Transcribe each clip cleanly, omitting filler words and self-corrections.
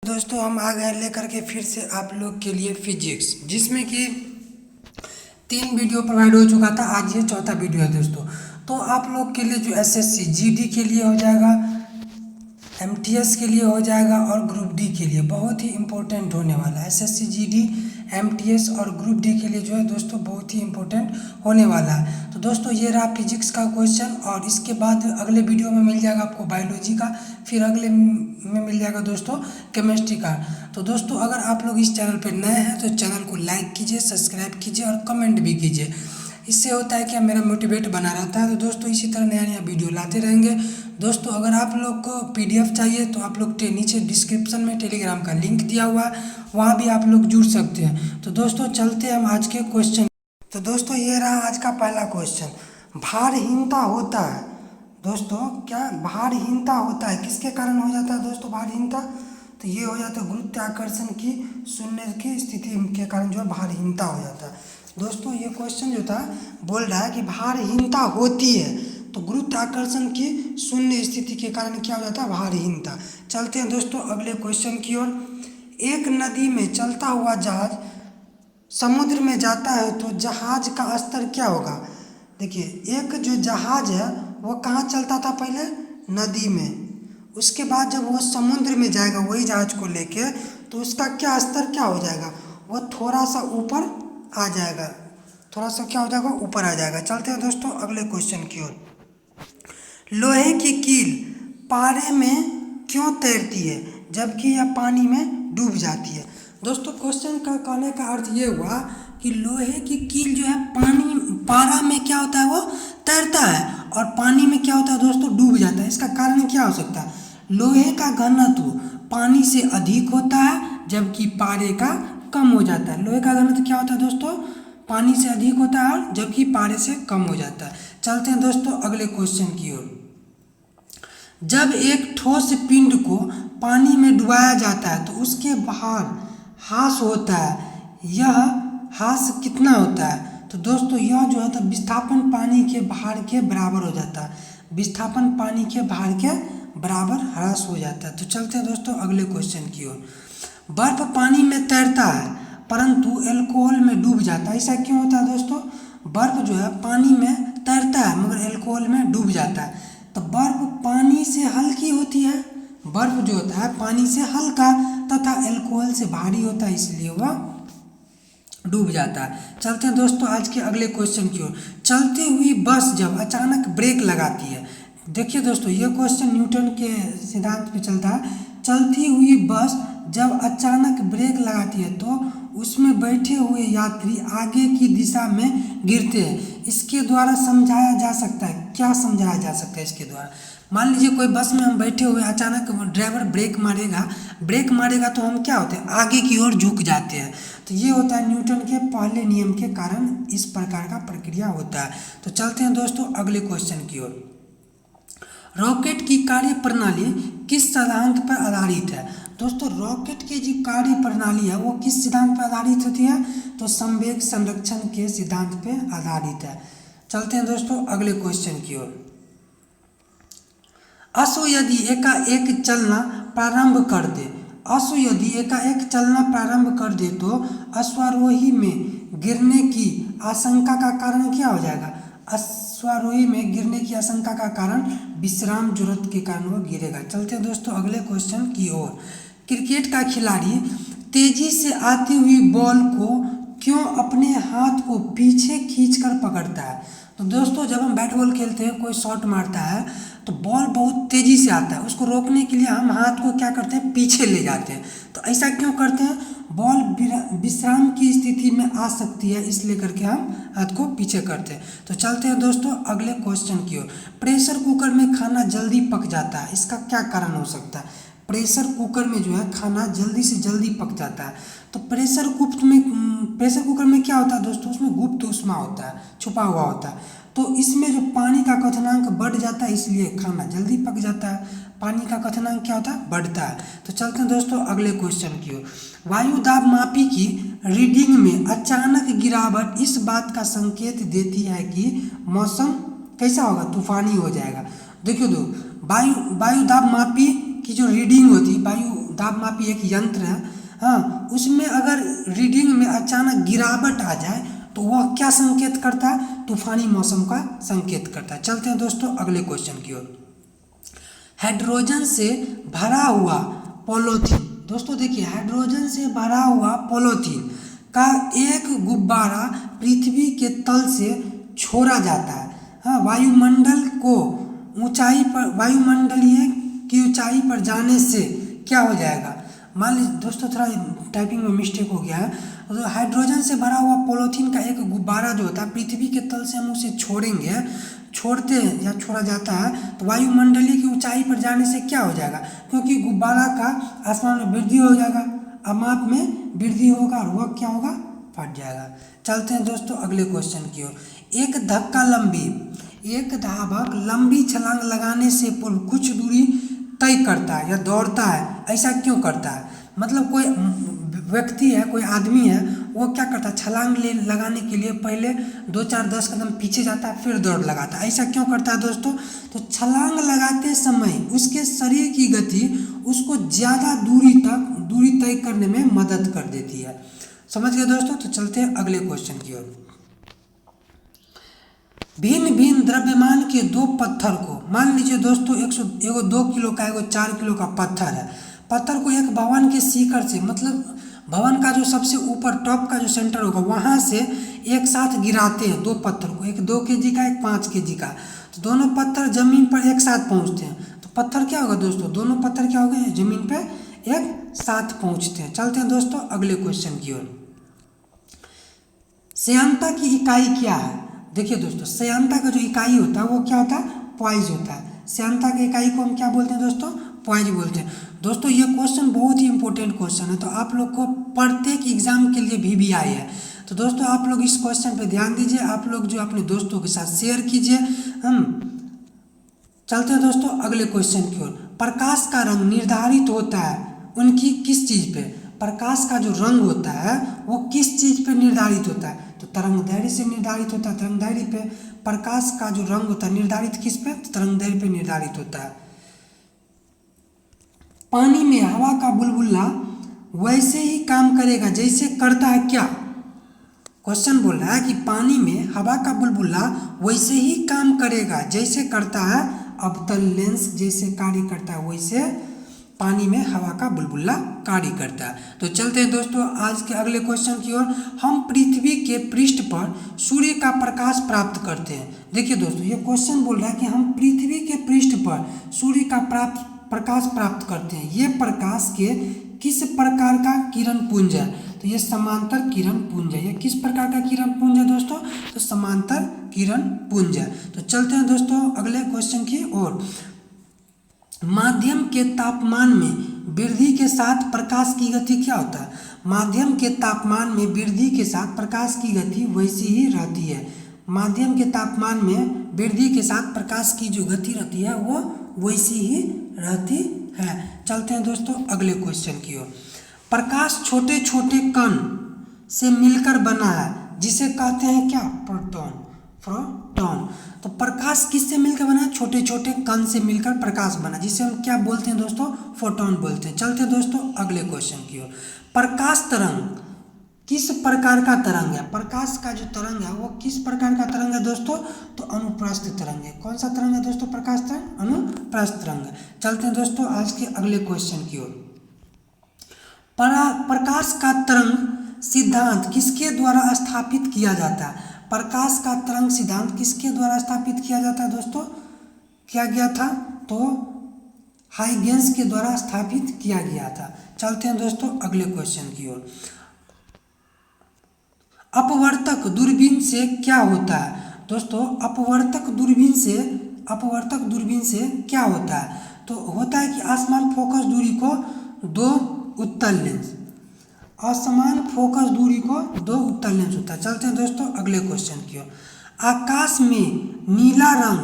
दोस्तों हम आ गए लेकर के फिर से आप लोग के लिए फिजिक्स, जिसमें कि 3 वीडियो प्रोवाइड हो चुका था। आज ये चौथा वीडियो है दोस्तों। तो आप लोग के लिए जो एसएससी जीडी के लिए हो जाएगा, एमटीएस के लिए हो जाएगा और ग्रुप डी के लिए बहुत ही इंपॉर्टेंट होने वाला है। एसएससी जीडी, एमटीएस और ग्रुप डी के लिए जो है दोस्तों बहुत ही इंपॉर्टेंट होने वाला है। तो दोस्तों ये रहा फिजिक्स का क्वेश्चन, और इसके बाद अगले वीडियो में मिल जाएगा आपको बायोलॉजी का, फिर अगले में मिल जाएगा दोस्तों केमिस्ट्री का। तो दोस्तों अगर आप लोग इस चैनल पर नए हैं तो चैनल को लाइक कीजिए, सब्सक्राइब कीजिए और कमेंट भी कीजिए। इससे होता है कि मेरा मोटिवेट बना रहता है। तो दोस्तों इसी तरह नया नया वीडियो लाते रहेंगे। दोस्तों अगर आप लोग को पीडीएफ चाहिए तो आप लोग नीचे डिस्क्रिप्शन में टेलीग्राम का लिंक दिया हुआ है, वहाँ भी आप लोग जुड़ सकते हैं। तो दोस्तों चलते हैं हम आज के क्वेश्चन। तो दोस्तों ये रहा आज का पहला क्वेश्चन। भारहीनता होता है दोस्तों, क्या भारहीनता होता है, किसके कारण हो जाता है दोस्तों भारहीनता? तो ये हो जाता है गुरुत्वाकर्षण की शून्य की स्थिति के कारण जो है भारहीनता हो जाता है। दोस्तों ये क्वेश्चन जो था बोल रहा है कि भारहीनता होती है तो गुरुत्वाकर्षण की शून्य स्थिति के कारण क्या हो जाता है भारहीनता। चलते हैं दोस्तों अगले क्वेश्चन की ओर। एक नदी में चलता हुआ जहाज समुद्र में जाता है तो जहाज का स्तर क्या होगा? देखिए एक जो जहाज है वो कहाँ चलता था पहले? नदी में। उसके बाद जब वो समुद्र में जाएगा वही जहाज को लेके, तो उसका क्या स्तर क्या हो जाएगा? वो थोड़ा सा ऊपर आ जाएगा, थोड़ा सा क्या हो जाएगा ऊपर आ जाएगा। चलते हैं दोस्तों अगले क्वेश्चन की ओर। लोहे की कील पारे में क्यों तैरती है जबकि यह पानी में डूब जाती है? दोस्तों क्वेश्चन का कहने का अर्थ ये हुआ कि लोहे की कील जो है पारा में क्या होता है वो तैरता है, और पानी में क्या होता है दोस्तों डूब जाता है। इसका कारण क्या हो सकता है? लोहे का घनत्व पानी से अधिक होता है जबकि पारे का कम हो जाता है। लोहे का घनत्व क्या होता है दोस्तों? पानी से अधिक होता है और जबकि पारे से कम हो जाता है। चलते हैं दोस्तों अगले क्वेश्चन की ओर। जब एक ठोस पिंड को पानी में डुबाया जाता है तो उसके बाहर ह्रास होता है, यह ह्रास कितना होता है? तो दोस्तों यह जो है तो विस्थापन पानी के भार के बराबर हो जाता है। विस्थापन पानी के भार के बराबर ह्रास हो जाता है। तो चलते हैं दोस्तों अगले क्वेश्चन की ओर। बर्फ पानी में तैरता है परंतु अल्कोहल में डूब जाता है, ऐसा क्यों होता है दोस्तों? बर्फ जो है पानी में तैरता है मगर अल्कोहल में डूब जाता है। तो बर्फ पानी से हल्की होती है, बर्फ जो होता है पानी से हल्का तथा अल्कोहल से भारी होता है, इसलिए वह डूब जाता है। चलते हैं दोस्तों आज के अगले क्वेश्चन की ओर। चलती हुई बस जब अचानक ब्रेक लगाती है, देखिए दोस्तों ये क्वेश्चन न्यूटन के सिद्धांत पे चलता है। चलती हुई बस जब अचानक ब्रेक लगाती है तो उसमें बैठे हुए यात्री आगे की दिशा में गिरते हैं। इसके द्वारा समझाया जा सकता है, क्या समझाया जा सकता है इसके द्वारा? मान लीजिए कोई बस में हम बैठे हुए, अचानक ड्राइवर ब्रेक मारेगा तो हम क्या होते हैं आगे की ओर झुक जाते हैं। तो ये होता है न्यूटन के पहले नियम के कारण इस प्रकार का प्रक्रिया होता है। तो चलते हैं दोस्तों अगले क्वेश्चन की ओर। रॉकेट की कार्य प्रणाली किस सिद्धांत पर आधारित है? दोस्तों रॉकेट की जो कार्य प्रणाली है वो किस सिद्धांत पर आधारित होती है? तो संवेग संरक्षण के सिद्धांत पर आधारित है। चलते हैं दोस्तों अगले क्वेश्चन की ओर। अश्व यदि एकाएक चलना प्रारंभ कर दे, अश्व यदि एकाएक चलना प्रारंभ कर दे तो अश्वारोही में गिरने की आशंका का कारण क्या हो जाएगा? अश्वारोही में गिरने की आशंका का कारण विश्राम जरूरत के कारण वो गिरेगा। चलते हैं दोस्तों अगले क्वेश्चन की ओर। क्रिकेट का खिलाड़ी तेजी से आती हुई बॉल को क्यों अपने हाथ को पीछे खींचकर पकड़ता है? तो दोस्तों जब हम बैट बॉल खेलते हैं, कोई शॉट मारता है तो बॉल बहुत तेज़ी से आता है, उसको रोकने के लिए हम हाथ को क्या करते हैं पीछे ले जाते हैं। तो ऐसा क्यों करते हैं? बॉल विश्राम की स्थिति में आ सकती है, इसलिए करके हम हाथ को पीछे करते हैं। तो चलते हैं दोस्तों अगले क्वेश्चन की ओर। प्रेशर कुकर में खाना जल्दी पक जाता है, इसका क्या कारण हो सकता है? प्रेशर कुकर में जो है खाना जल्दी से जल्दी पक जाता है। तो प्रेशर कुकर में क्या होता है दोस्तों? उसमें गुप्त ऊष्मा होता है, छुपा हुआ होता है। तो इसमें जो पानी का क्वथनांक बढ़ जाता है, इसलिए खाना जल्दी पक जाता है। पानी का क्वथनांक क्या होता है? बढ़ता है। तो चलते हैं दोस्तों अगले क्वेश्चन की ओर। वायु दाब मापी की रीडिंग में अचानक गिरावट इस बात का संकेत देती है कि मौसम कैसा होगा? तूफानी हो जाएगा। देखिए वायु दाब मापी की जो रीडिंग होती है, वायु दाबमापी एक यंत्र है, हाँ, उसमें अगर रीडिंग में अचानक गिरावट आ जाए तो वह क्या संकेत करता है? तूफानी मौसम का संकेत करता है। चलते हैं दोस्तों अगले क्वेश्चन की ओर। हाइड्रोजन से भरा हुआ पॉलीथीन, दोस्तों देखिए हाइड्रोजन से भरा हुआ पॉलीथीन का एक गुब्बारा पृथ्वी के तल से छोड़ा जाता है, हाँ, वायुमंडल की ऊंचाई पर जाने से क्या हो जाएगा? मान लीजिए दोस्तों थोड़ा टाइपिंग में मिस्टेक हो गया है। तो हाइड्रोजन से भरा हुआ पॉलीथीन का एक गुब्बारा जो होता है पृथ्वी के तल से हम उसे छोड़ते हैं या छोड़ा जाता है तो वायुमंडलीय की ऊंचाई पर जाने से क्या हो जाएगा? क्योंकि गुब्बारा का आसमान में वृद्धि हो जाएगा, माप में वृद्धि होगा और वह क्या होगा? फट जाएगा। चलते हैं दोस्तों अगले क्वेश्चन की ओर। एक धावक लंबी छलांग लगाने से पूर्व कुछ दूरी तय करता है या दौड़ता है, ऐसा क्यों करता है? मतलब कोई व्यक्ति है, कोई आदमी है, वो क्या करता है? छलांग लगाने के लिए पहले 2-4-10 कदम पीछे जाता है फिर दौड़ लगाता है, ऐसा क्यों करता है दोस्तों? तो छलांग लगाते समय उसके शरीर की गति उसको ज़्यादा दूरी तय करने में मदद कर देती है। समझ गए दोस्तों? तो चलते हैं अगले क्वेश्चन की ओर। भिन्न भिन्न द्रव्यमान के दो पत्थर को, मान लीजिए दोस्तों एगो 2 किलो का एगो 4 किलो का पत्थर है, पत्थर को एक भवन के शिखर से, मतलब भवन का जो सबसे ऊपर टॉप का जो सेंटर होगा वहाँ से एक साथ गिराते हैं दो पत्थर को, एक 2 केजी का एक 5 केजी का, तो दोनों पत्थर जमीन पर एक साथ पहुँचते हैं तो पत्थर क्या होगा दोस्तों? दोनों पत्थर क्या हो गए? जमीन पर एक साथ पहुँचते हैं। चलते हैं दोस्तों अगले क्वेश्चन की ओर। श्यानता की इकाई क्या है? देखिए दोस्तों श्यानता का जो इकाई होता है वो क्या होता है? पॉइज होता है। श्यानता की इकाई को हम क्या बोलते हैं दोस्तों? पॉइज बोलते हैं। दोस्तों ये क्वेश्चन बहुत ही इंपॉर्टेंट क्वेश्चन है, तो आप लोग को प्रत्येक एग्जाम के लिए VBI है, तो दोस्तों आप लोग इस क्वेश्चन पे ध्यान दीजिए, आप लोग जो अपने दोस्तों के साथ शेयर कीजिए। हम चलते हैं दोस्तों अगले क्वेश्चन की ओर। प्रकाश का रंग निर्धारित होता है उनकी किस चीज़ पे? प्रकाश का जो रंग होता है वो किस चीज़ पे निर्धारित होता है? तो तरंगदैर्घ्य से निर्धारित होता है, तरंगदैर्घ्य पे। प्रकाश का जो रंग होता है निर्धारित किस पे? तो तरंगदैर्घ्य पे निर्धारित होता है। पानी में हवा का बुलबुला वैसे ही काम करेगा जैसे करता है क्या? क्वेश्चन बोल रहा है कि पानी में हवा का बुलबुला वैसे ही काम करेगा जैसे करता है अवतल लेंस जैसे कार्य करता है वैसे पानी में हवा का बुलबुला कार्य करता है। तो चलते हैं दोस्तों आज के अगले क्वेश्चन की ओर। हम पृथ्वी के पृष्ठ पर सूर्य का प्रकाश प्राप्त करते हैं। देखिए दोस्तों ये क्वेश्चन बोल रहा है कि हम पृथ्वी के पृष्ठ पर सूर्य का प्रकाश प्राप्त करते हैं। ये प्रकाश के किस प्रकार का किरण पुंज है? तो ये समांतर किरण पुंज है। ये किस प्रकार का किरण पुंज है दोस्तों? तो समांतर किरण पुंज है। तो चलते हैं दोस्तों अगले क्वेश्चन की ओर। माध्यम के तापमान में वृद्धि के साथ प्रकाश की गति क्या होता है? माध्यम के तापमान में वृद्धि के साथ प्रकाश की गति वैसी ही रहती है। माध्यम के तापमान में वृद्धि के साथ प्रकाश की जो गति रहती है वो वैसी ही रहती है। चलते हैं दोस्तों अगले क्वेश्चन की ओर। प्रकाश छोटे छोटे कण से मिलकर बना है जिसे कहते हैं क्या? प्रोटॉन। तो प्रकाश किससे मिलकर बना है? छोटे छोटे कण से मिलकर प्रकाश बना, जिसे हम क्या बोलते हैं दोस्तों? फोटोन बोलते हैं। चलते हैं दोस्तों अगले क्वेश्चन की ओर। प्रकाश तरंग किस प्रकार का तरंग है? प्रकाश का जो तरंग है वो किस प्रकार का तरंग है दोस्तों? तो अनुप्रस्थ तरंग है। कौन सा तरंग है दोस्तों? प्रकाश तरंग अनुप्रस्थ तरंग है। चलते हैं दोस्तों आज के अगले क्वेश्चन की ओर। प्रकाश का तरंग सिद्धांत किसके द्वारा स्थापित किया जाता है? प्रकाश का तरंग सिद्धांत किसके द्वारा स्थापित किया जाता है दोस्तों? किया गया था तो हाइगेंस के द्वारा स्थापित किया गया था। चलते हैं दोस्तों अगले क्वेश्चन की ओर। अपवर्तक दूरबीन से क्या होता है दोस्तों? अपवर्तक दूरबीन से क्या होता है? तो होता है कि आसमान फोकस दूरी को दो उत्तल लेंस, असमान फोकस दूरी को दो उत्तल लेंस होता है। चलते हैं दोस्तों अगले क्वेश्चन की ओर। आकाश में नीला रंग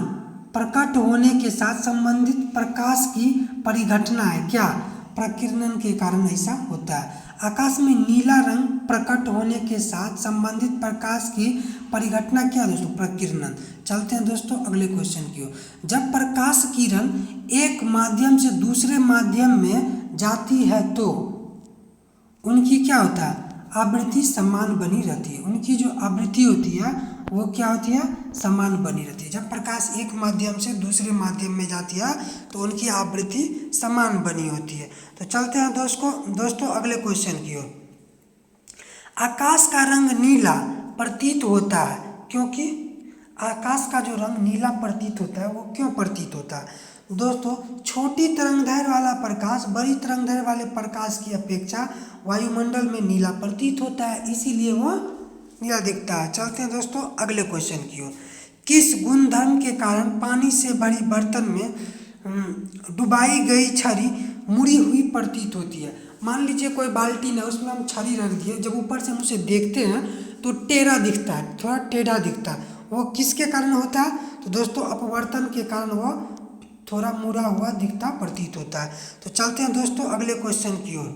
प्रकट होने के साथ संबंधित प्रकाश की परिघटना है क्या? प्रकीर्णन के कारण ऐसा होता है। आकाश में नीला रंग प्रकट होने के साथ संबंधित प्रकाश की परिघटना क्या है दोस्तों? प्रकीर्णन। चलते हैं दोस्तों अगले क्वेश्चन की ओर। जब प्रकाश किरण एक माध्यम से दूसरे माध्यम में जाती है तो उनकी क्या होता है, आवृत्ति समान बनी रहती है। उनकी जो आवृत्ति होती है वो क्या होती है, समान बनी रहती है। जब प्रकाश एक माध्यम से दूसरे माध्यम में जाती है तो उनकी आवृत्ति समान बनी होती है। तो चलते हैं दोस्तों अगले क्वेश्चन की ओर। आकाश का रंग नीला प्रतीत होता है, क्योंकि आकाश का जो रंग नीला प्रतीत होता है वो क्यों प्रतीत होता है? दोस्तों, छोटी तरंगदैर्घ्य वाला प्रकाश बड़ी तरंगदैर्घ्य वाले प्रकाश की अपेक्षा वायुमंडल में नीला प्रतीत होता है, इसीलिए वो नीला दिखता है। चलते हैं दोस्तों अगले क्वेश्चन की ओर। किस गुणधर्म के कारण पानी से भरी बर्तन में डुबाई गई छड़ी मुड़ी हुई प्रतीत होती है? मान लीजिए कोई बाल्टी है, उसमें हम छड़ी रख दिए, जब ऊपर से हम उसे देखते हैं तो टेढ़ा दिखता है, थोड़ा टेढ़ा दिखता है। वो किसके कारण होता है? तो दोस्तों अपवर्तन के कारण वो थोड़ा मुड़ा हुआ दिखता प्रतीत होता है। तो चलते हैं दोस्तों अगले क्वेश्चन की ओर।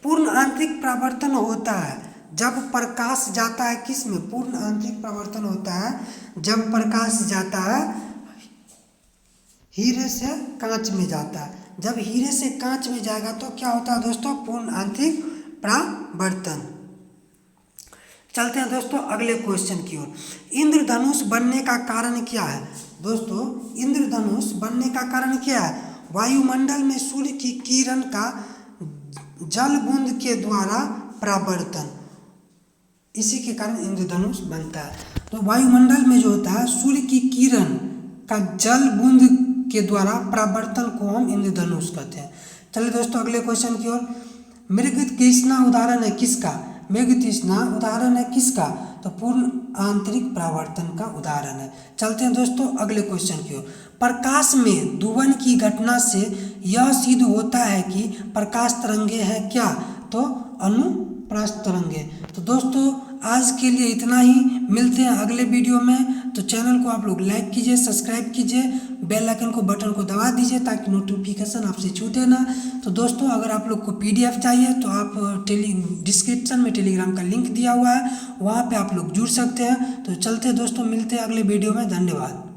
पूर्ण आंतरिक परावर्तन होता है जब प्रकाश जाता है किस में? पूर्ण आंतरिक परावर्तन होता है जब प्रकाश जाता है हीरे से कांच में जाता है। जब हीरे से कांच में जाएगा तो क्या होता है दोस्तों? पूर्ण आंतरिक परावर्तन। चलते हैं दोस्तों अगले क्वेश्चन की ओर। इंद्रधनुष बनने का कारण क्या है? दोस्तों, इंद्रधनुष बनने का कारण क्या है? वायुमंडल में सूर्य की किरण का जल बूंद के द्वारा परावर्तन, इसी के कारण इंद्रधनुष बनता है। तो वायुमंडल में जो होता है सूर्य की किरण का जल बूंद के द्वारा परावर्तन को हम इंद्रधनुष कहते हैं। चलिए दोस्तों अगले क्वेश्चन की ओर। मृगतृष्णा उदाहरण है किसका? मृगतृष्णा उदाहरण है किसका? तो पूर्ण आंतरिक परावर्तन का उदाहरण है। चलते हैं दोस्तों अगले क्वेश्चन की ओर। प्रकाश में ध्रुवन की घटना से यह सिद्ध होता है कि प्रकाश तरंगे हैं क्या? तो अनुप्रस्थ तरंगे। तो दोस्तों आज के लिए इतना ही, मिलते हैं अगले वीडियो में। तो चैनल को आप लोग लाइक कीजिए, सब्सक्राइब कीजिए, बेल आइकन को बटन को दबा दीजिए ताकि नोटिफिकेशन आपसे छूटे ना। तो दोस्तों अगर आप लोग को PDF चाहिए तो आप डिस्क्रिप्शन में टेलीग्राम का लिंक दिया हुआ है, वहाँ पे आप लोग जुड़ सकते हैं। तो चलते हैं दोस्तों, मिलते हैं अगले वीडियो में। धन्यवाद।